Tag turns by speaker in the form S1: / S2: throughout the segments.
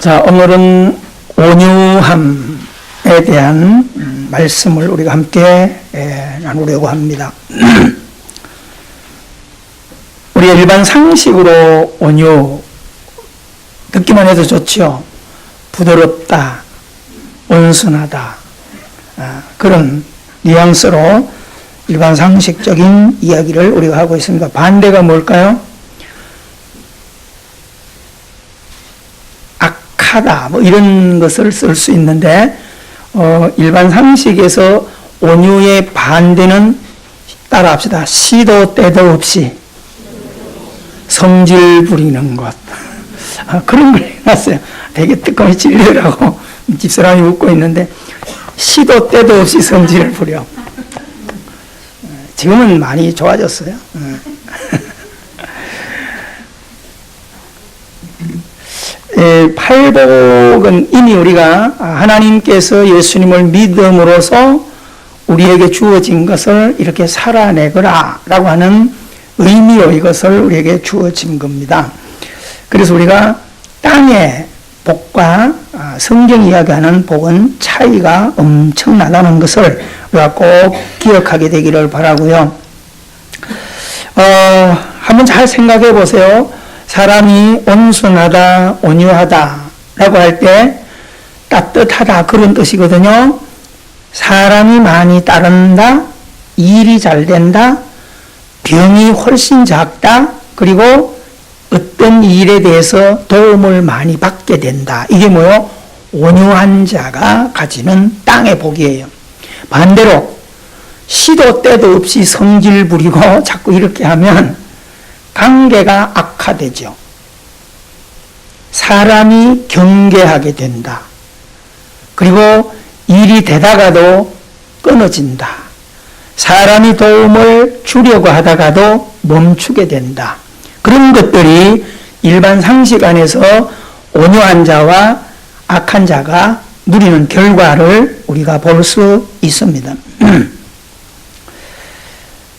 S1: 자, 오늘은 온유함에 대한 말씀을 우리가 함께 나누려고 합니다. 우리가 일반 상식으로 온유, 듣기만 해도 좋죠. 부드럽다, 온순하다, 그런 뉘앙스로 일반 상식적인 이야기를 우리가 하고 있습니다. 반대가 뭘까요? 악하다, 뭐 이런 것을 쓸 수 있는데, 일반 상식에서 온유의 반대는 따라합시다. 시도 때도 없이 성질 부리는 것. 그런 걸 해놨어요. 되게 뜨거이 찔리더라고. 집사람이 웃고 있는데, 시도 때도 없이 성질을 부려. 지금은 많이 좋아졌어요. 팔복은 이미 우리가 하나님께서 예수님을 믿음으로써 우리에게 주어진 것을 이렇게 살아내거라 라고 하는 의미로 이것을 우리에게 주어진 겁니다. 그래서 우리가 땅의 복과 성경이 이야기하는 복은 차이가 엄청나다는 것을 우리가 꼭 기억하게 되기를 바라고요. 한번 잘 생각해 보세요. 사람이 온순하다, 온유하다 라고 할 때 따뜻하다 그런 뜻이거든요. 사람이 많이 따른다, 일이 잘 된다, 병이 훨씬 작다, 그리고 어떤 일에 대해서 도움을 많이 받게 된다. 이게 뭐요? 온유한 자가 가지는 땅의 복이에요. 반대로 시도 때도 없이 성질 부리고 자꾸 이렇게 하면 관계가 악화되죠. 사람이 경계하게 된다. 그리고 일이 되다가도 끊어진다. 사람이 도움을 주려고 하다가도 멈추게 된다. 그런 것들이 일반 상식 안에서 온유한 자와 악한 자가 누리는 결과를 우리가 볼 수 있습니다.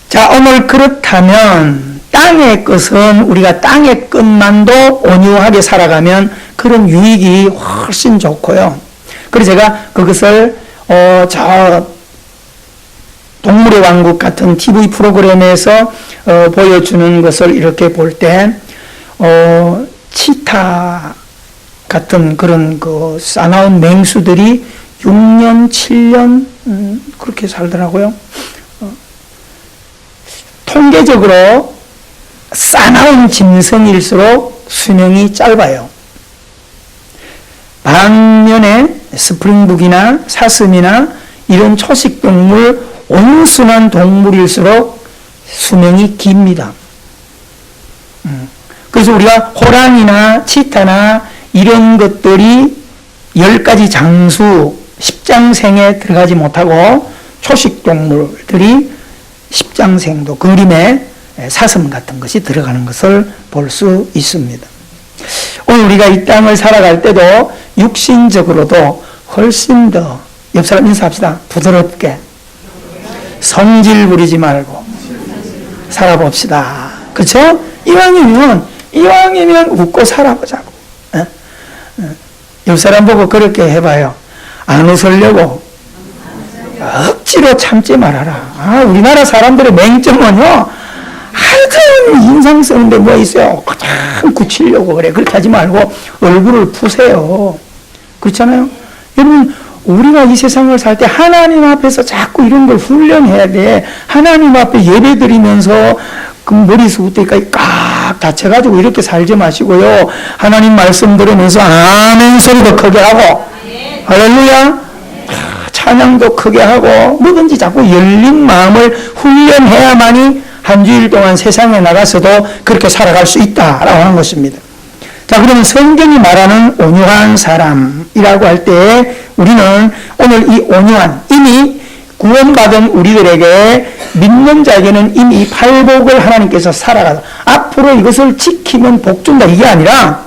S1: 자, 오늘 그렇다면 땅의 것은 우리가 땅의 것만도 온유하게 살아가면 그런 유익이 훨씬 좋고요. 그래서 제가 그것을 저 동물의 왕국 같은 TV 프로그램에서 보여주는 것을 이렇게 볼 때 치타 같은 그런 그 싸나운 맹수들이 6년, 7년 그렇게 살더라고요. 통계적으로 싸나운 짐승일수록 수명이 짧아요. 반면에 스프링북이나 사슴이나 이런 초식동물, 온순한 동물일수록 수명이 깁니다. 그래서 우리가 호랑이나 치타나 이런 것들이 10가지 장수, 10장생에 들어가지 못하고 초식동물들이 10장생도 그림에 사슴 같은 것이 들어가는 것을 볼 수 있습니다. 오늘 우리가 이 땅을 살아갈 때도 육신적으로도 훨씬 더 옆 사람 인사합시다. 부드럽게 성질 부리지 말고 살아봅시다. 그렇죠? 이왕이면 웃고 살아보자고. 옆 사람 보고 그렇게 해봐요. 안 웃으려고 억지로 참지 말아라. 우리나라 사람들의 맹점은요, 하여튼 인상 쓰는데 뭐 있어요. 그냥 굳히려고 그래. 그렇게 하지 말고 얼굴을 푸세요. 그렇잖아요? 여러분, 우리가 이 세상을 살 때 하나님 앞에서 자꾸 이런 걸 훈련해야 돼. 하나님 앞에 예배 드리면서 그 머리수부터까지 꽉 다쳐가지고 이렇게 살지 마시고요. 하나님 말씀 들으면서 아멘 소리도 크게 하고, 할렐루야. 찬양도 크게 하고, 뭐든지 자꾸 열린 마음을 훈련해야만이 한 주일 동안 세상에 나가서도 그렇게 살아갈 수 있다라고 하는 것입니다. 자, 그러면 성경이 말하는 온유한 사람이라고 할 때 우리는 오늘 이 온유한, 이미 구원받은 우리들에게, 믿는 자에게는 이미 팔복을 하나님께서 살아가서 앞으로 이것을 지키면 복 준다 이게 아니라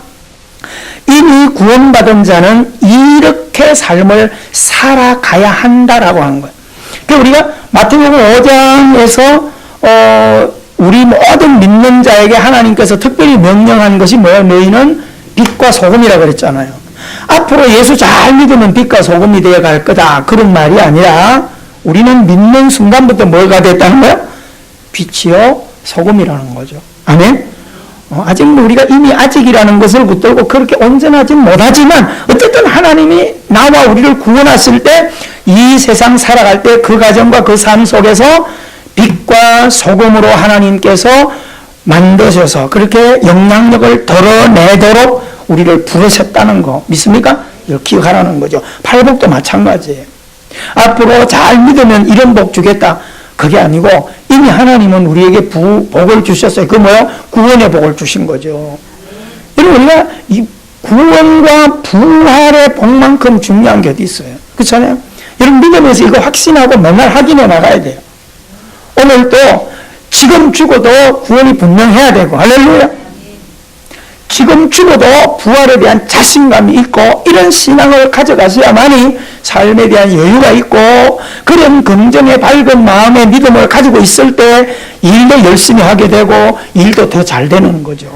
S1: 이미 구원받은 자는 이렇게 삶을 살아가야 한다라고 하는 거예요. 그러니까 우리가 마태복음 5장에서 우리 모든 믿는 자에게 하나님께서 특별히 명령한 것이 뭐예요? 너희는 빛과 소금이라 그랬잖아요. 앞으로 예수 잘 믿으면 빛과 소금이 되어 갈 거다. 그런 말이 아니라 우리는 믿는 순간부터 뭐가 됐다는 거야? 빛이요 소금이라는 거죠. 아멘? 아직 우리가 이미 아직이라는 것을 붙들고 그렇게 온전하진 못하지만 어쨌든 하나님이 나와 우리를 구원하실 때 이 세상 살아갈 때 그 가정과 그 삶 속에서 빛과 소금으로 하나님께서 만드셔서 그렇게 영향력을 덜어내도록 우리를 부르셨다는 거 믿습니까? 이걸 기억하라는 거죠. 팔복도 마찬가지예요. 앞으로 잘 믿으면 이런 복 주겠다. 그게 아니고 이미 하나님은 우리에게 복을 주셨어요. 그 뭐야? 구원의 복을 주신 거죠. 여러분 우리가 이 구원과 부활의 복만큼 중요한 게 어디 있어요? 그렇잖아요? 여러분 믿으면서 이거 확신하고 맨날 확인해 나가야 돼요. 오늘도 지금 죽어도 구원이 분명해야 되고 할렐루야. 지금 죽어도 부활에 대한 자신감이 있고 이런 신앙을 가져가셔야만이 삶에 대한 여유가 있고 그런 긍정의 밝은 마음의 믿음을 가지고 있을 때 일도 열심히 하게 되고 일도 더 잘 되는 거죠.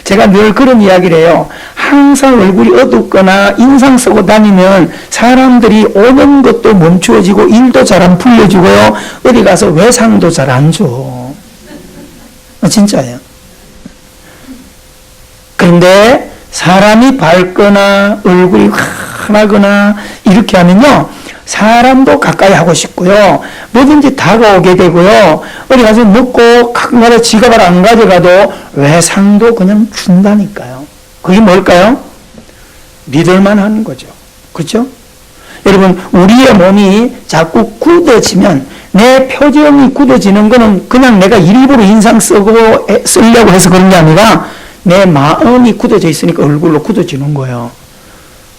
S1: 제가 늘 그런 이야기를 해요. 항상 얼굴이 어둡거나 인상 쓰고 다니면 사람들이 오는 것도 멈추어지고 일도 잘 안 풀려지고요. 어디 가서 외상도 잘 안 줘. 진짜예요. 그런데 사람이 밝거나 얼굴이 환하거나 이렇게 하면요. 사람도 가까이 하고 싶고요. 뭐든지 다가오게 되고요. 어디 가서 먹고 가끔 가다 지갑을 안 가져가도 외상도 그냥 준다니까요. 그게 뭘까요? 믿을만 하는 거죠. 그렇죠? 여러분 우리의 몸이 자꾸 굳어지면 내 표정이 굳어지는 거는 그냥 내가 일부러 인상 쓰려고 해서 그런 게 아니라 내 마음이 굳어져 있으니까 얼굴로 굳어지는 거예요.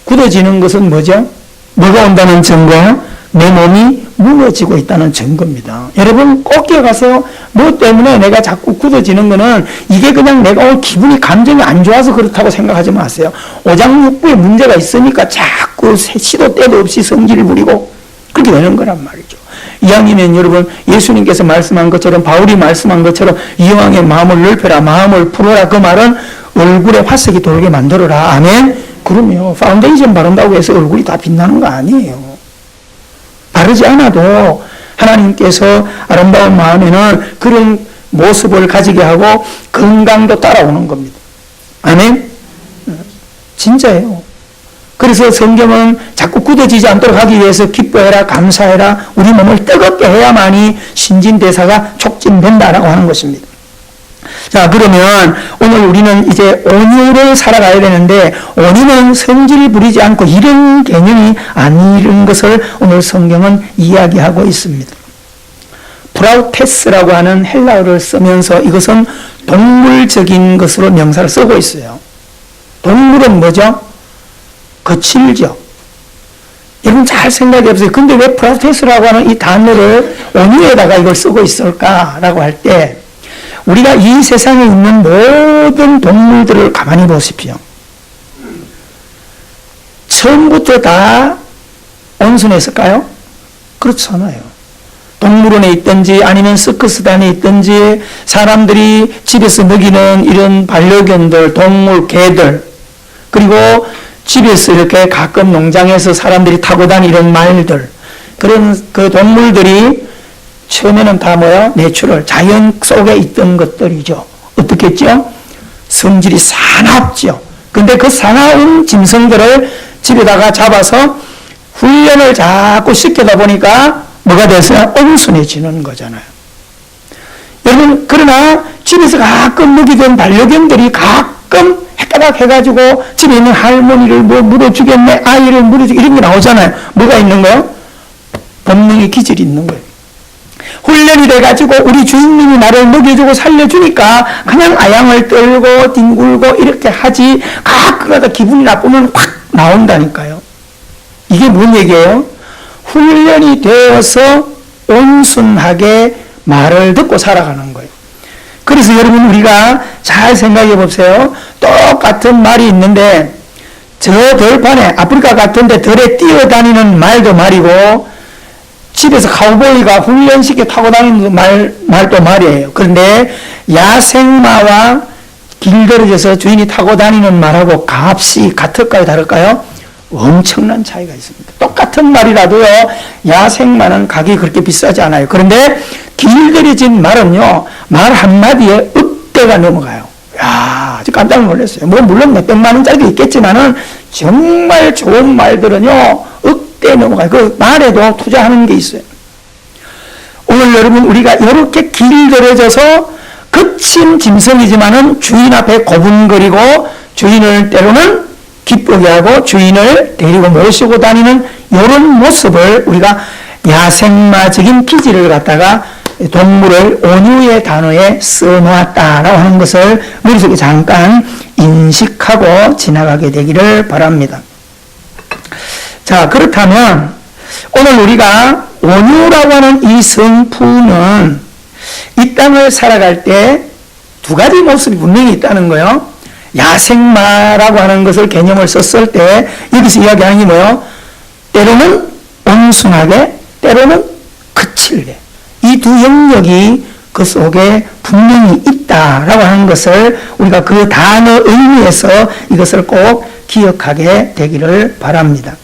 S1: 굳어지는 것은 뭐죠? 뭐가 온다는 증거예요? 내 몸이 무너지고 있다는 증거입니다. 여러분 꼭 기억하세요. 뭐 때문에 내가 자꾸 굳어지는 거는 이게 그냥 내가 오늘 기분이 감정이 안 좋아서 그렇다고 생각하지 마세요. 오장육부에 문제가 있으니까 자꾸 시도 때도 없이 성질을 부리고 그렇게 되는 거란 말이죠. 이왕이면 여러분 예수님께서 말씀한 것처럼 바울이 말씀한 것처럼 이왕의 마음을 넓혀라 마음을 풀어라 그 말은 얼굴에 화색이 돌게 만들어라. 아멘. 그러면 파운데이션 바른다고 해서 얼굴이 다 빛나는 거 아니에요. 바르지 않아도 하나님께서 아름다운 마음에는 그런 모습을 가지게 하고 건강도 따라오는 겁니다. 아멘. 진짜예요. 그래서 성경은 자꾸 굳어지지 않도록 하기 위해서 기뻐해라 감사해라 우리 몸을 뜨겁게 해야만이 신진대사가 촉진된다라고 하는 것입니다. 자 그러면 오늘 우리는 이제 온유를 살아가야 되는데 온유는 성질을 부리지 않고 이런 개념이 아니는 것을 오늘 성경은 이야기하고 있습니다. 프라우테스라고 하는 헬라어를 쓰면서 이것은 동물적인 것으로 명사를 쓰고 있어요. 동물은 뭐죠? 거칠죠. 여러분 잘 생각해 보세요. 근데 왜 프라우테스라고 하는 이 단어를 온유에다가 이걸 쓰고 있을까라고 할 때 우리가 이 세상에 있는 모든 동물들을 가만히 보십시오. 처음부터 다 온순했을까요? 그렇지 않아요. 동물원에 있든지 아니면 서커스단에 있든지 사람들이 집에서 먹이는 이런 반려견들, 동물, 개들 그리고 집에서 이렇게 가끔 농장에서 사람들이 타고 다니는 말들 그런 그 동물들이 처음에는 다 뭐야? 내추럴, 자연 속에 있던 것들이죠. 어떻게 했죠? 성질이 사납죠. 근데 그 사나운 짐승들을 집에다가 잡아서 훈련을 자꾸 시키다 보니까 뭐가 됐어요? 온순해지는 거잖아요. 여러분, 그러나 집에서 가끔 먹이던 반려견들이 가끔 헷가닥 해가지고 집에 있는 할머니를 뭐 물어주겠네, 아이를 물어주겠네, 이런 게 나오잖아요. 뭐가 있는 거예요? 본능의 기질이 있는 거예요. 훈련이 돼가지고 우리 주인님이 나를 먹여주고 살려주니까 그냥 아양을 떨고 뒹굴고 이렇게 하지 가끔가다 기분이 나쁘면 확 나온다니까요. 이게 뭔 얘기예요? 훈련이 되어서 온순하게 말을 듣고 살아가는 거예요. 그래서 여러분 우리가 잘 생각해 보세요. 똑같은 말이 있는데 저 들판에 아프리카 같은 데 들에 뛰어다니는 말도 말이고 집에서 카우보이가 훈련시켜 타고 다니는 말도 말이에요. 그런데 야생마와 길들여져서 주인이 타고 다니는 말하고 값이 같을까요, 다를까요? 엄청난 차이가 있습니다. 똑같은 말이라도요, 야생마는 가격이 그렇게 비싸지 않아요. 그런데 길들여진 말은요, 말 한마디에 억대가 넘어가요. 야, 아주 깜짝 놀랐어요. 뭐, 물론 몇백만 원짜리도 있겠지만은, 정말 좋은 말들은요, 억대 넘어가요. 그 말에도 투자하는 게 있어요. 오늘 여러분, 우리가 이렇게 길들여져서 거친 짐승이지만은 주인 앞에 고분거리고 주인을 때로는 기쁘게 하고 주인을 데리고 모시고 다니는 이런 모습을 우리가 야생마적인 기질을 갖다가 동물을 온유의 단어에 써놓았다라고 하는 것을 머릿속에 잠깐 인식하고 지나가게 되기를 바랍니다. 자, 그렇다면 오늘 우리가 온유라고 하는 이 성품은 이 땅을 살아갈 때 두 가지 모습이 분명히 있다는 거예요. 야생마라고 하는 것을 개념을 썼을 때 여기서 이야기하는 게 뭐예요? 때로는 온순하게, 때로는 거칠게. 이 두 영역이 그 속에 분명히 있다라고 하는 것을 우리가 그 단어 의미에서 이것을 꼭 기억하게 되기를 바랍니다.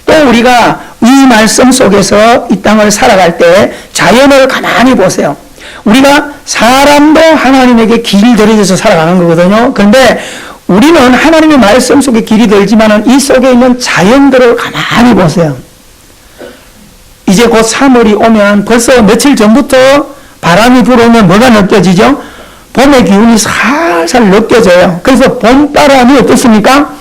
S1: 또 우리가 이 말씀 속에서 이 땅을 살아갈 때 자연을 가만히 보세요. 우리가 사람도 하나님에게 길이 들여져서 살아가는 거거든요. 그런데 우리는 하나님의 말씀 속에 길이 들지만은 이 속에 있는 자연들을 가만히 보세요. 이제 곧 3월이 오면 벌써 며칠 전부터 바람이 불어오면 뭐가 느껴지죠? 봄의 기운이 살살 느껴져요. 그래서 봄바람이 어떻습니까?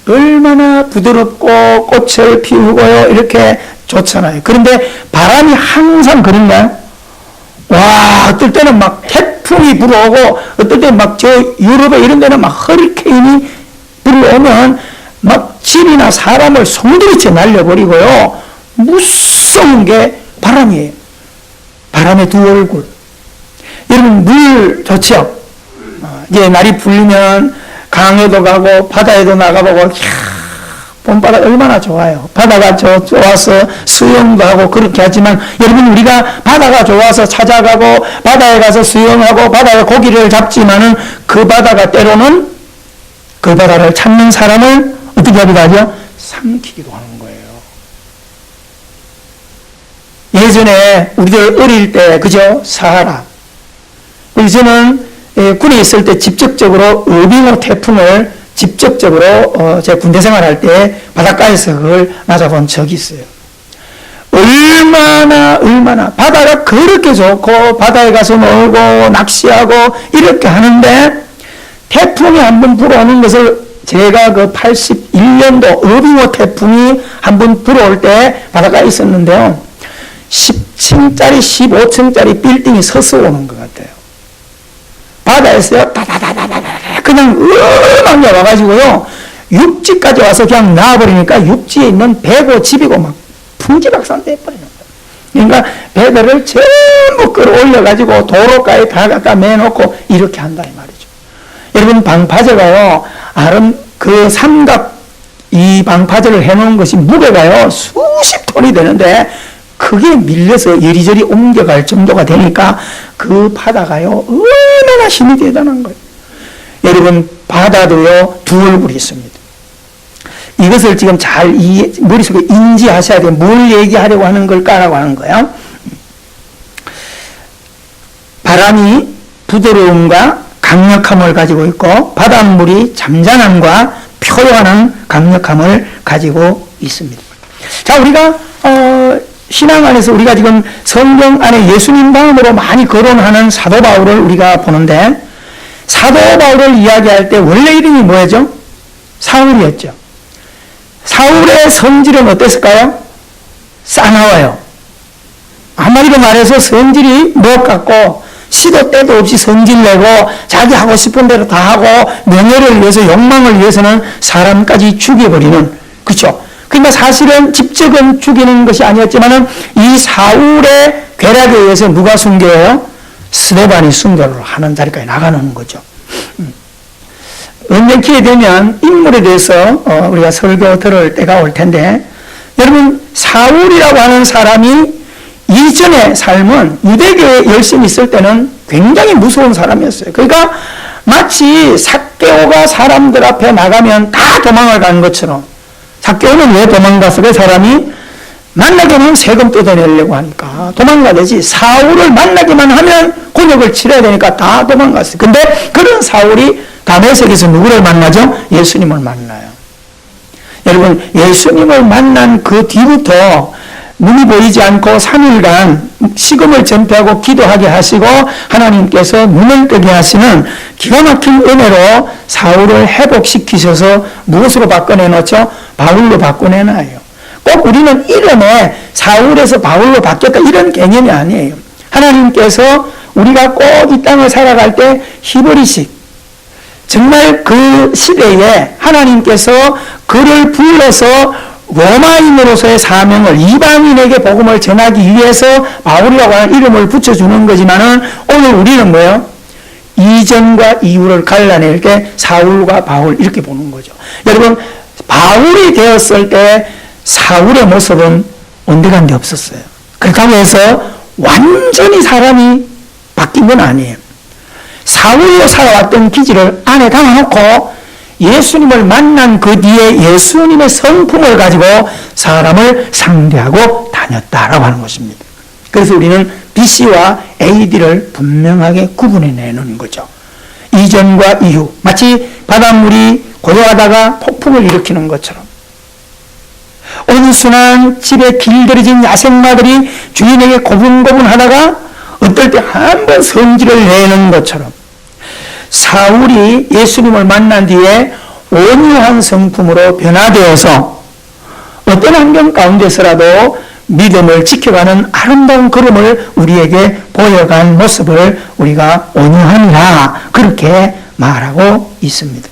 S1: 얼마나 부드럽고 꽃을 피우고요. 이렇게 좋잖아요. 그런데 바람이 항상 그런가요? 와, 어떨 때는 막 태풍이 불어오고, 어떨 때는 막 저 유럽에 이런 데는 막 허리케인이 불어오면 막 집이나 사람을 송두리째 날려버리고요. 무서운 게 바람이에요. 바람의 두 얼굴. 여러분, 물 좋죠? 이제 날이 풀리면 강에도 가고, 바다에도 나가보고, 봄바다 얼마나 좋아요. 바다가 좋아서 수영도 하고 그렇게 하지만 여러분 우리가 바다가 좋아서 찾아가고 바다에 가서 수영하고 바다에 고기를 잡지만은 그 바다가 때로는 그 바다를 찾는 사람을 어떻게 하기도 하죠? 삼키기도 하는 거예요. 예전에 우리들 어릴 때 그죠? 사하라. 그래서 저는 군에 있을 때 직접적으로 어빙어 태풍을 직접적으로 제 군대 생활할 때 바닷가에서 그걸 맞아본 적이 있어요. 얼마나 바다가 그렇게 좋고 바다에 가서 놀고 낚시하고 이렇게 하는데 태풍이 한번 불어오는 것을 제가 그 81년도 어빙어 태풍이 한번 불어올 때 바닷가에 있었는데요. 10층짜리 15층짜리 빌딩이 서서 오는 것 같아요. 바다에서요 그냥 음악이 와가지고요 육지까지 와서 그냥 나와버리니까 육지에 있는 배고 집이고 막 풍지박산 돼버리는 거예요. 그러니까 배들을 전부 끌어올려가지고 도로가에 다 갖다 매놓고 이렇게 한다 이 말이죠. 여러분 방파제가요 그 삼각 이 방파제를 해놓은 것이 무게가요 수십 톤이 되는데 그게 밀려서 이리저리 옮겨갈 정도가 되니까 그 바다가요 얼마나 힘이 대단한 거예요. 여러분 바다도요 두 얼굴이 있습니다. 이것을 지금 잘 머릿속에 인지하셔야 돼요. 뭘 얘기하려고 하는 걸까라고 하는 거예요. 바람이 부드러움과 강력함을 가지고 있고 바닷물이 잠잠함과 표현하는 강력함을 가지고 있습니다. 자, 우리가 신앙 안에서 우리가 지금 성경 안에 예수님 다음으로 많이 거론하는 사도 바울을 우리가 보는데 사도 바울을 이야기할 때 원래 이름이 뭐였죠? 사울이었죠. 사울의 성질은 어땠을까요? 싸나워요. 한마디로 말해서 성질이 못 같고 시도 때도 없이 성질내고 자기 하고 싶은 대로 다 하고 명예를 위해서 욕망을 위해서는 사람까지 죽여버리는 그렇죠. 그러니까 사실은 직접은 죽이는 것이 아니었지만은 이 사울의 괴락에 의해서 누가 순교해요? 스데반이 순교를 하는 자리까지 나가는 거죠. 언젠 기회 되면 인물에 대해서 우리가 설교 들을 때가 올 텐데 여러분 사울이라고 하는 사람이 이전의 삶은 유대교에 열심히 있을 때는 굉장히 무서운 사람이었어요. 그러니까 마치 삭개오가 사람들 앞에 나가면 다 도망을 가는 것처럼, 삭개오는 왜 도망갔어? 그 사람이 만나기만 세금 뜯어내려고 하니까 도망가야지. 사울을 만나기만 하면 곤욕을 치러야 되니까 다 도망갔어요. 근데 그런 사울이 다메섹에서 누구를 만나죠? 예수님을 만나요. 여러분, 예수님을 만난 그 뒤부터 눈이 보이지 않고 3일간 식음을 전폐하고 기도하게 하시고 하나님께서 눈을 뜨게 하시는 기가 막힌 은혜로 사울을 회복시키셔서 무엇으로 바꿔내놓죠? 바울로 바꿔내놔요. 꼭 우리는 이름에 사울에서 바울로 바뀌었다 이런 개념이 아니에요. 하나님께서 우리가 꼭 이 땅을 살아갈 때 히브리식, 정말 그 시대에 하나님께서 그를 불러서 로마인으로서의 사명을, 이방인에게 복음을 전하기 위해서 바울이라고 하는 이름을 붙여주는 거지만은 오늘 우리는 뭐예요? 이전과 이후를 갈라낼 때 사울과 바울 이렇게 보는 거죠. 여러분, 바울이 되었을 때 사울의 모습은 온데간데 없었어요. 그렇다고 해서 완전히 사람이 바뀐 건 아니에요. 사울로 살아왔던 기질을 안에 담아놓고 예수님을 만난 그 뒤에 예수님의 성품을 가지고 사람을 상대하고 다녔다라고 하는 것입니다. 그래서 우리는 BC와 AD를 분명하게 구분해내는 거죠. 이전과 이후, 마치 바닷물이 고요하다가 폭풍을 일으키는 것처럼, 온순한 집에 길들여진 야생마들이 주인에게 고분고분하다가 어떨 때 한번 성질을 내는 것처럼, 사울이 예수님을 만난 뒤에 온유한 성품으로 변화되어서 어떤 환경 가운데서라도 믿음을 지켜가는 아름다운 걸음을 우리에게 보여간 모습을 우리가 온유함이라 그렇게 말하고 있습니다.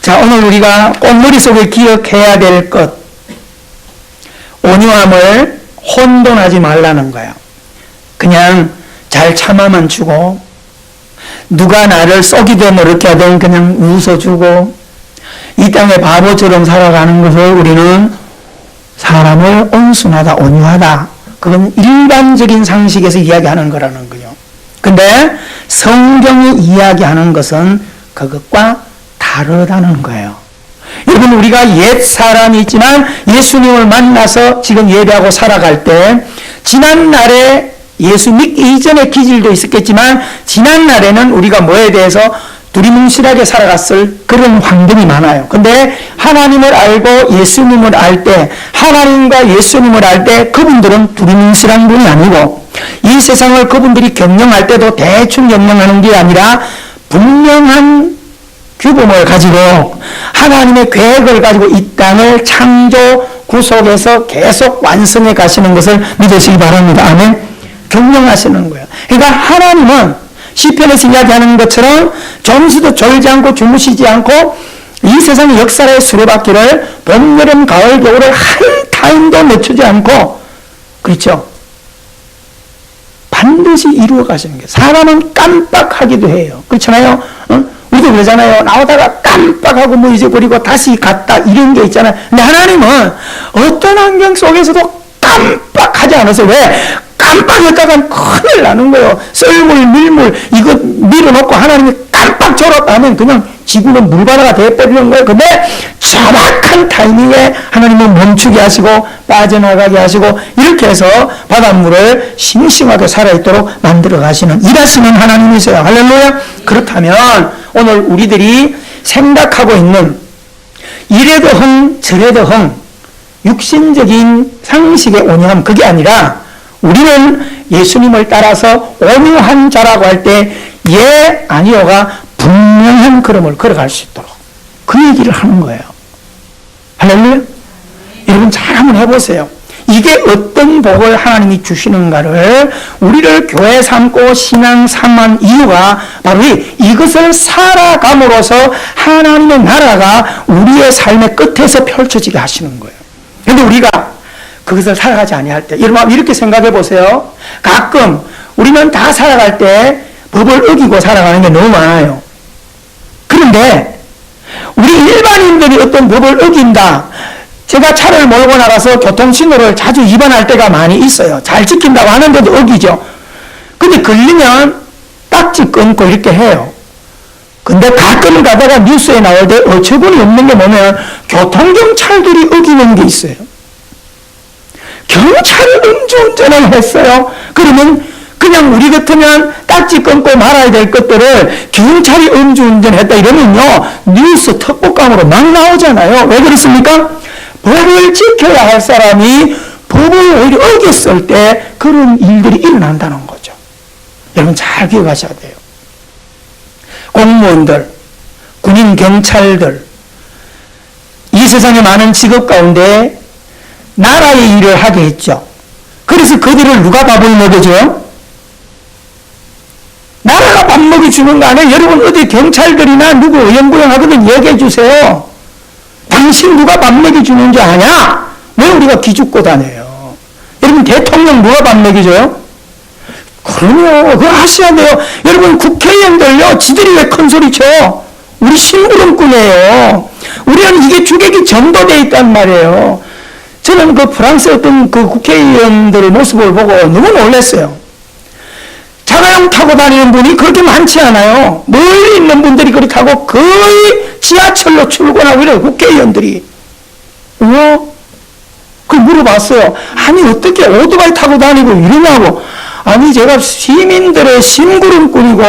S1: 자, 오늘 우리가 꼭 머릿속에 기억해야 될 것, 온유함을 혼돈하지 말라는 거야. 그냥 잘 참아만 주고, 누가 나를 썩이든 이렇게 하든 그냥 웃어주고, 이 땅에 바보처럼 살아가는 것을 우리는 사람을 온순하다, 온유하다, 그건 일반적인 상식에서 이야기하는 거라는 거예요. 근데 성경이 이야기하는 것은 그것과 다르다는 거예요. 여러분, 우리가 옛 사람이 있지만 예수님을 만나서 지금 예배하고 살아갈 때, 지난날에 예수 믿기 이전의 기질도 있었겠지만 지난날에는 우리가 뭐에 대해서 두리뭉실하게 살아갔을 그런 환경이 많아요. 근데 하나님을 알고 예수님을 알 때, 하나님과 예수님을 알 때 그분들은 두리뭉실한 분이 아니고, 이 세상을 그분들이 경영할 때도 대충 경영하는 게 아니라 분명한 규범을 가지고 하나님의 계획을 가지고 이 땅을 창조 구속해서 계속 완성해 가시는 것을 믿으시기 바랍니다. 아멘. 경영하시는 거예요. 그러니까 하나님은 시편에서 이야기하는 것처럼 점수도 졸지 않고 주무시지 않고 이 세상의 역사의 수레바퀴를 봄, 여름, 가을, 겨울을 한 타임도 늦추지 않고, 그렇죠? 반드시 이루어 가시는 거예요. 사람은 깜빡하기도 해요. 그렇잖아요? 우리도 그러잖아요. 나오다가 깜빡하고 뭐 잊어버리고 다시 갔다 이런 게 있잖아요. 근데 하나님은 어떤 환경 속에서도 깜빡하지 않으세요. 왜? 깜빡했다간 큰일 나는 거예요. 썰물, 밀물 이거 밀어놓고 하나님이 깜빡 졸았다 하면 그냥 지구는 물바다가 돼버리는 거예요. 근데 정확한 타이밍에 하나님은 멈추게 하시고 빠져나가게 하시고 이렇게 해서 바닷물을 싱싱하게 살아있도록 만들어 가시는, 일하시는 하나님이세요. 할렐루야. 그렇다면 오늘 우리들이 생각하고 있는 이래도 흥 저래도 흥 육신적인 상식의 온유함, 그게 아니라 우리는 예수님을 따라서 온유한 자라고 할 때 예, 아니요가 분명한 걸음을 걸어갈 수 있도록 그 얘기를 하는 거예요. 할렐루야. 여러분 잘 한번 해보세요. 이게 어떤 복을 하나님이 주시는가를 우리를 교회 삼고 신앙 삼은 이유가 바로 이것을 살아감으로써 하나님의 나라가 우리의 삶의 끝에서 펼쳐지게 하시는 거예요. 그런데 우리가 그것을 살아가지 아니할 때, 여러분 이렇게 생각해 보세요. 가끔 우리는 다 살아갈 때 법을 어기고 살아가는 게 너무 많아요. 그런데 우리 일반인들이 어떤 법을 어긴다, 제가 차를 몰고 나가서 교통신호를 자주 위반할 때가 많이 있어요. 잘 지킨다고 하는데도 어기죠. 근데 걸리면 딱지 끊고 이렇게 해요. 근데 가끔 가다가 뉴스에 나올 때 어처구니 없는 게 뭐냐면 교통경찰들이 어기는 게 있어요. 경찰이 음주운전을 했어요. 그러면 그냥 우리 같으면 딱지 끊고 말아야 될 것들을 경찰이 음주운전했다 이러면요 뉴스 특보감으로 막 나오잖아요. 왜 그렇습니까? 법을 지켜야 할 사람이 법을 오히려 어겼을 때 그런 일들이 일어난다는 거죠. 여러분 잘 기억하셔야 돼요. 공무원들, 군인, 경찰들, 이 세상의 많은 직업 가운데 나라의 일을 하게 했죠. 그래서 그들을 누가 밥을 먹여줘요? 나라가 밥 먹여주는 거 아니에요? 여러분 어디 경찰들이나 누구 의형부형 하거든 얘기해 주세요. 당신 누가 밥 먹여주는 줄 아냐? 왜 우리가 기죽고 다녀요? 여러분 대통령 누가 밥 먹여줘요? 그럼요. 그거 하셔야 돼요. 여러분 국회의원들요. 지들이 왜 큰 소리 쳐? 우리 심부름꾼이에요. 우리는 이게 주객이 전도되어 있단 말이에요. 저는 그 프랑스 어떤 그 국회의원들의 모습을 보고 너무 놀랐어요. 자가용 타고 다니는 분이 그렇게 많지 않아요. 멀리 있는 분들이 그렇게 타고 거의 지하철로 출근하고 이래요. 국회의원들이. 그 물어봤어요. 아니 어떻게 오토바이 타고 다니고 이러냐고. 아니 제가 시민들의 심부름꾼이고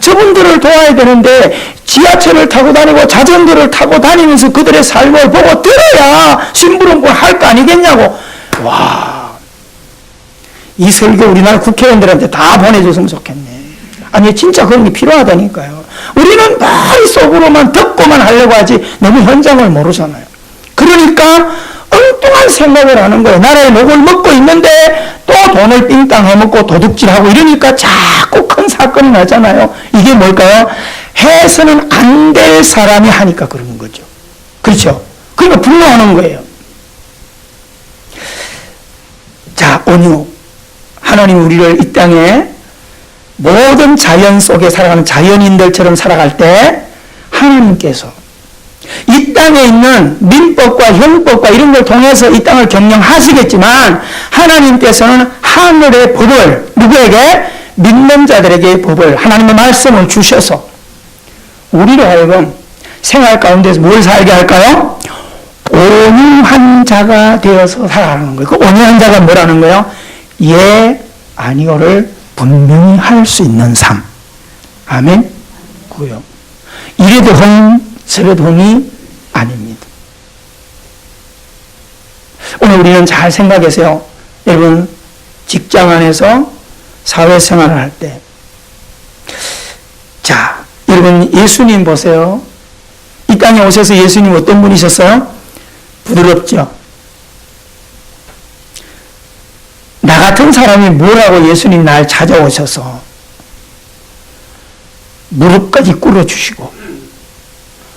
S1: 저분들을 도와야 되는데 지하철을 타고 다니고 자전거를 타고 다니면서 그들의 삶을 보고 들어야 심부름꾼 할 거 아니겠냐고. 와, 이 설교 우리나라 국회의원들한테 다 보내줬으면 좋겠네. 아니 진짜 그런 게 필요하다니까요. 우리는 머릿속으로만 듣고만 하려고 하지 너무 현장을 모르잖아요. 그러니까 엉뚱한 생각을 하는 거예요. 나라의 목을 먹고 있는데 또 돈을 삥땅 해먹고 도둑질하고 이러니까 자꾸 큰 사건이 나잖아요. 이게 뭘까요? 해서는 안 될 사람이 하니까 그런 거죠. 그렇죠? 그러니까 분노하는 거예요. 자, 온유. 하나님 우리를 이 땅에 모든 자연 속에 살아가는 자연인들처럼 살아갈 때 하나님께서 이 땅에 있는 민법과 형법과 이런 걸 통해서 이 땅을 경영하시겠지만 하나님께서는 하늘의 법을 누구에게? 믿는 자들에게 법을 하나님의 말씀을 주셔서 우리로 하여금 생활 가운데서 뭘 살게 할까요? 온유한 자가 되어서 살아가는 거예요. 그 온유한 자가 뭐라는 거예요? 예, 아니오를 분명히 할 수 있는 삶. 아멘? 그요. 이래도 흥, 저래도 흥이 아닙니다. 오늘 우리는 잘 생각하세요. 여러분, 직장 안에서 사회생활을 할 때. 자, 여러분, 예수님 보세요. 이 땅에 오셔서 예수님 어떤 분이셨어요? 부드럽죠? 나 같은 사람이 뭐라고 예수님 날 찾아오셔서 무릎까지 꿇어주시고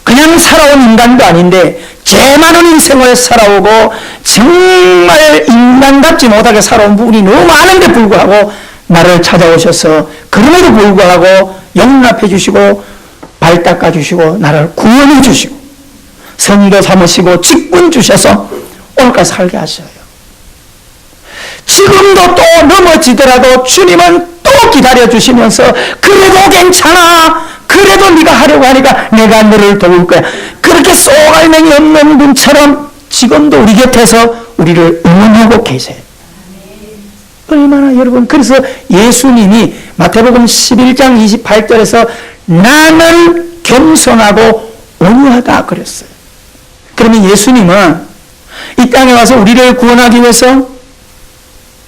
S1: 그냥 살아온 인간도 아닌데 죄 많은 인생을 살아오고 정말 인간답지 못하게 살아온 부분이 너무 많은데 불구하고 나를 찾아오셔서 그럼에도 불구하고 용납해 주시고 발 닦아 주시고 나를 구원해 주시고 성도 삼으시고 직분 주셔서 오늘까지 살게 하셔요. 지금도 또 넘어지더라도 주님은 또 기다려주시면서 그래도 괜찮아. 그래도 네가 하려고 하니까 내가 너를 도울 거야. 그렇게 쏘갈맹이 없는 분처럼 지금도 우리 곁에서 우리를 응원하고 계세요. 얼마나 여러분. 그래서 예수님이 마태복음 11장 28절에서 나는 겸손하고 온유하다 그랬어요. 그러면 예수님은 이 땅에 와서 우리를 구원하기 위해서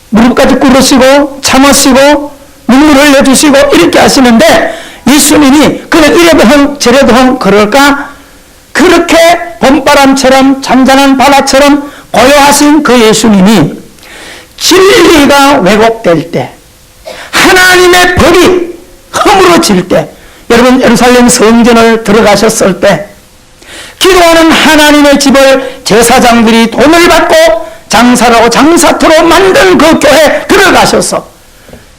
S1: 무릎까지 꿇으시고 참으시고 눈물을 흘려주시고 이렇게 하시는데 예수님이 그래 이래도 흥 저래도 흥 그럴까? 그렇게 봄바람처럼 잔잔한 바다처럼 고요하신 그 예수님이 진리가 왜곡될 때 하나님의 법이 허물어질 때 여러분 예루살렘 성전을 들어가셨을 때 기도하는 하나님의 집을 제사장들이 돈을 받고 장사를 하고 장사터로 만든 그 교회에 들어가셔서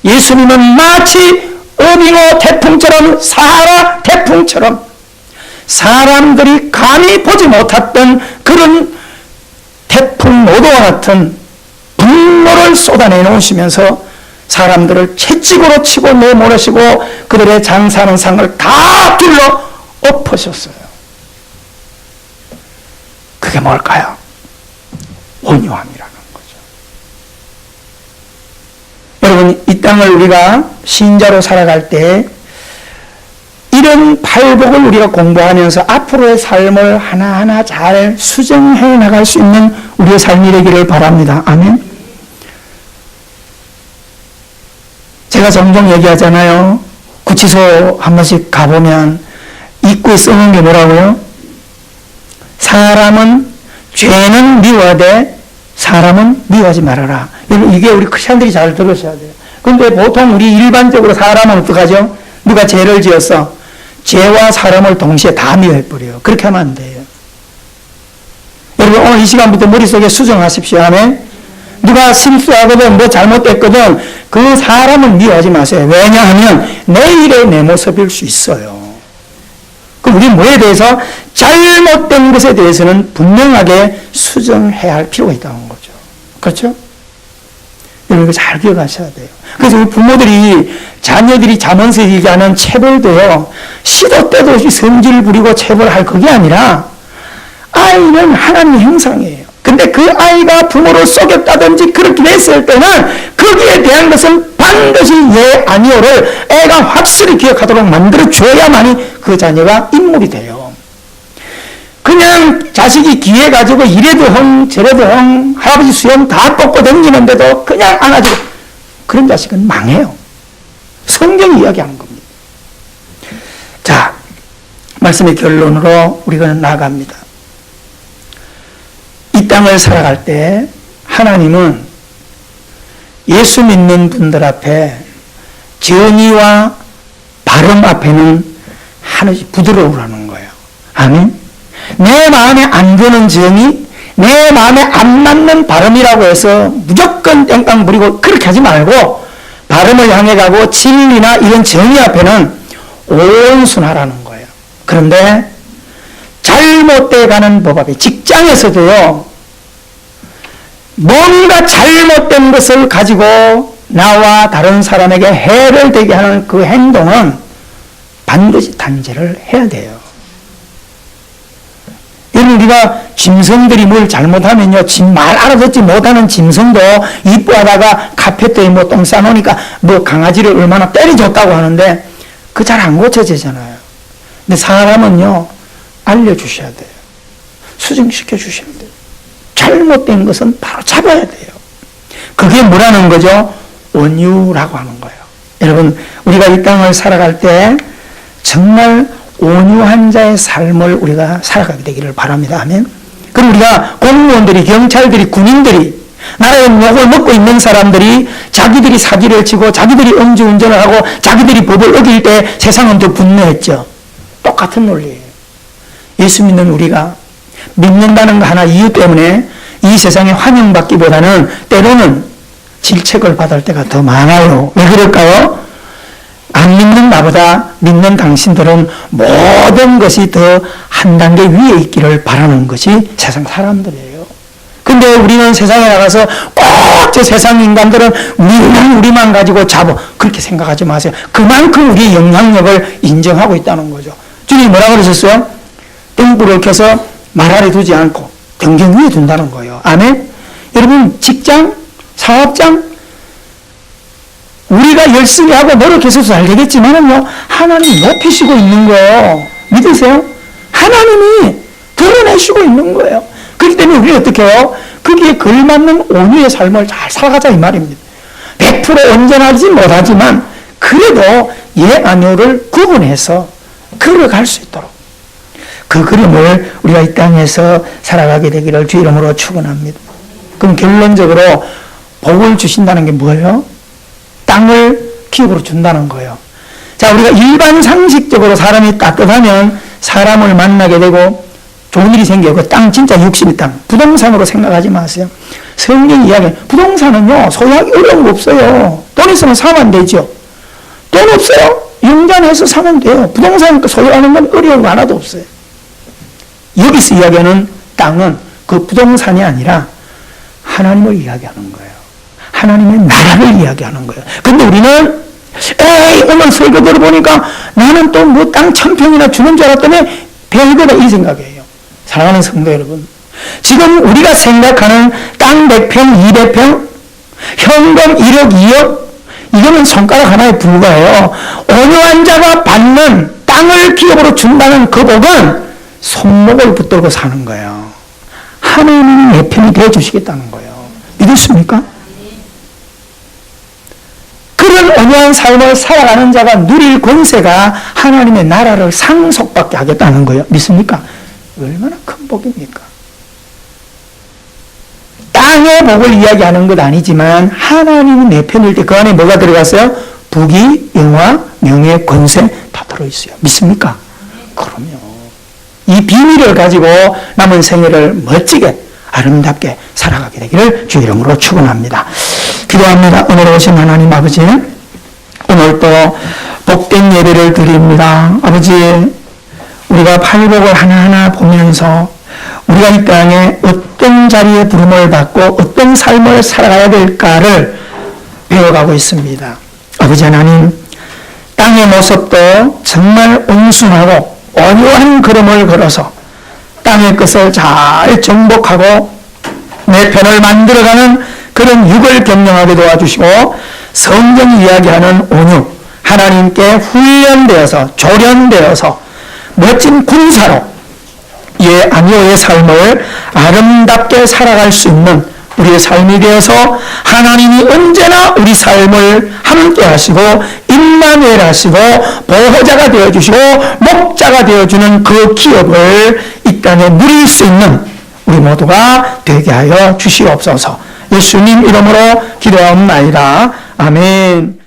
S1: 예수님은 마치 어빙어 태풍처럼 사하라 태풍처럼 사람들이 감히 보지 못했던 그런 태풍 노도와 같은 분노를 쏟아내 놓으시면서 사람들을 채찍으로 치고 내몰으시고 그들의 장사하는 상을 다 둘러 엎으셨어요. 그게 뭘까요? 온유함이라는 거죠. 여러분, 이 땅을 우리가 신자로 살아갈 때 이런 팔복을 우리가 공부하면서 앞으로의 삶을 하나하나 잘 수정해 나갈 수 있는 우리의 삶이 되기를 바랍니다. 아멘. 제가 종종 얘기하잖아요. 구치소 한 번씩 가보면 입구에 써놓은 게 뭐라고요? 사람은 죄는 미워하되 사람은 미워하지 말아라. 이게 우리 크리스천들이 잘 들으셔야 돼요. 그런데 보통 우리 일반적으로 사람은 어떡하죠? 누가 죄를 지었어? 죄와 사람을 동시에 다 미워해버려요. 그렇게 하면 안 돼요. 여러분, 오늘 이 시간부터 머릿속에 수정하십시오. 아멘. 누가 실수하거든, 뭐 잘못됐거든, 그 사람은 미워하지 마세요. 왜냐하면 내일의 내 모습일 수 있어요. 그럼 우리 뭐에 대해서 잘못된 것에 대해서는 분명하게 수정해야 할 필요가 있다는 거죠. 그렇죠? 여러분, 이거 잘 기억하셔야 돼요. 그래서 우리 부모들이 자녀들이 자면서 얘기하는 체벌도요, 시도 때도 없이 성질 부리고 체벌할 그게 아니라 아이는 하나님의 형상이에요. 근데 그 아이가 부모를 속였다든지 그렇게 됐을 때는 거기에 대한 것은 반드시 예, 아니오를 애가 확실히 기억하도록 만들어줘야만이 그 자녀가 인물이 돼요. 그냥 자식이 기회 가지고 이래도 흥 저래도 흥 할아버지 수염 다 뻗고 다니는데도 그냥 안아주고, 그런 자식은 망해요. 성경이 이야기하는 겁니다. 자, 말씀의 결론으로 우리가 나아갑니다. 이 땅을 살아갈 때 하나님은 예수 믿는 분들 앞에 정의와 바름 앞에는 하나씩 부드러우라는 거예요. 아멘. 내 마음에 안 드는 정의, 내 마음에 안 맞는 바름이라고 해서 무조건 땡깡 부리고 그렇게 하지 말고 바름을 향해 가고 진리나 이런 정의 앞에는 온순하라는 거예요. 그런데 잘못돼 가는 법 앞에, 직장에서도요, 뭔가 잘못된 것을 가지고 나와 다른 사람에게 해를 되게 하는 그 행동은 반드시 단죄를 해야 돼요. 여러분, 우리가 짐승들이 뭘 잘못하면요, 말 알아듣지 못하는 짐승도 이뻐하다가 카페트에 뭐 똥 싸놓으니까 뭐 강아지를 얼마나 때려줬다고 하는데 그 잘 안 고쳐지잖아요. 근데 사람은요, 알려주셔야 돼요. 수정시켜 주셔야 돼요. 잘못된 것은 바로 잡아야 돼요. 그게 뭐라는 거죠? 온유라고 하는 거예요. 여러분, 우리가 이 땅을 살아갈 때 정말 온유한 자의 삶을 우리가 살아가게 되기를 바랍니다. 아멘. 그럼 우리가 공무원들이, 경찰들이, 군인들이, 나라의 욕을 먹고 있는 사람들이 자기들이 사기를 치고 자기들이 음주운전을 하고 자기들이 법을 어길 때 세상은 더 분노했죠. 똑같은 논리예요. 예수 믿는 우리가 믿는다는 거 하나 이유 때문에 이 세상에 환영받기보다는 때로는 질책을 받을 때가 더 많아요. 왜 그럴까요? 안 믿는 나보다 믿는 당신들은 모든 것이 더 한 단계 위에 있기를 바라는 것이 세상 사람들이에요. 근데 우리는 세상에 나가서 꼭 저 세상 인간들은 우리만 가지고 잡어, 그렇게 생각하지 마세요. 그만큼 우리의 영향력을 인정하고 있다는 거죠. 주님이 뭐라고 그러셨어요? 등불을 켜서 말 아래 두지 않고 등경 위에 둔다는 거예요. 아멘? 여러분, 직장, 사업장, 우리가 열심히 하고 노력해서 잘 되겠지만은요, 하나님 높이시고 있는 거예요. 믿으세요? 하나님이 드러내시고 있는 거예요. 그렇기 때문에 우리는 어떻게 해요? 거기에 걸맞는 온유의 삶을 잘 살아가자 이 말입니다. 100% 온전하지 못하지만 그래도 예, 아니오를 구분해서 걸어갈 수 있도록 그 그림을 우리가 이 땅에서 살아가게 되기를 주 이름으로 축원합니다. 그럼 결론적으로 복을 주신다는 게 뭐예요? 땅을 기업으로 준다는 거예요. 자, 우리가 일반 상식적으로 사람이 따뜻하면 사람을 만나게 되고 좋은 일이 생겨요. 그 땅 진짜 60이 땅. 부동산으로 생각하지 마세요. 성경 이야기, 부동산은요, 소유하기 어려운 거 없어요. 돈 있으면 사면 되죠. 돈 없어요? 영장해서 사면 돼요. 부동산 소유하는 건 어려운 거 하나도 없어요. 여기서 이야기하는 땅은 그 부동산이 아니라 하나님을 이야기하는 거예요. 하나님의 나라를 이야기하는 거예요. 근데 우리는 에이 오늘 설교 들어보니까 나는 또 뭐 땅 1000평이나 주는 줄 알았더니 별거다 이 생각이에요. 사랑하는 성도 여러분, 지금 우리가 생각하는 땅 100평, 200평, 현금 1억, 2억, 이거는 손가락 하나에 불과해요. 온유한 자가 받는 땅을 기업으로 준다는 그 복은 손목을 붙들고 사는 거예요. 하나님이 내 편이 되어주시겠다는 거예요. 믿으십니까? 그런 온유한 삶을 살아가는 자가 누릴 권세가 하나님의 나라를 상속받게 하겠다는 거예요. 믿습니까? 얼마나 큰 복입니까? 땅의 복을 이야기하는 것 아니지만 하나님이 내 편일 때 그 안에 뭐가 들어갔어요? 부귀, 영화, 명예, 권세 다 들어있어요. 믿습니까? 그럼요. 이 비밀을 가지고 남은 생애를 멋지게 아름답게 살아가게 되기를 주 이름으로 축원합니다. 기도합니다. 오늘 오신 하나님 아버지, 오늘 또 복된 예배를 드립니다. 아버지, 우리가 팔복을 하나하나 보면서 우리가 이 땅에 어떤 자리에 부름을 받고 어떤 삶을 살아가야 될까를 배워가고 있습니다. 아버지 하나님, 땅의 모습도 정말 온순하고 온유한 걸음을 걸어서 땅의 것을 잘 정복하고 내 편을 만들어가는 그런 육을 경영하게 도와주시고 성경이 이야기하는 온유, 하나님께 훈련되어서 조련되어서 멋진 군사로 아미오의 삶을 아름답게 살아갈 수 있는 우리의 삶이 되어서 하나님이 언제나 우리 삶을 함께 하시고 임마누엘 하시고 보호자가 되어주시고 목자가 되어주는 그 기업을 이 땅에 누릴 수 있는 우리 모두가 되게 하여 주시옵소서. 예수님 이름으로 기도하옵나이다. 아멘.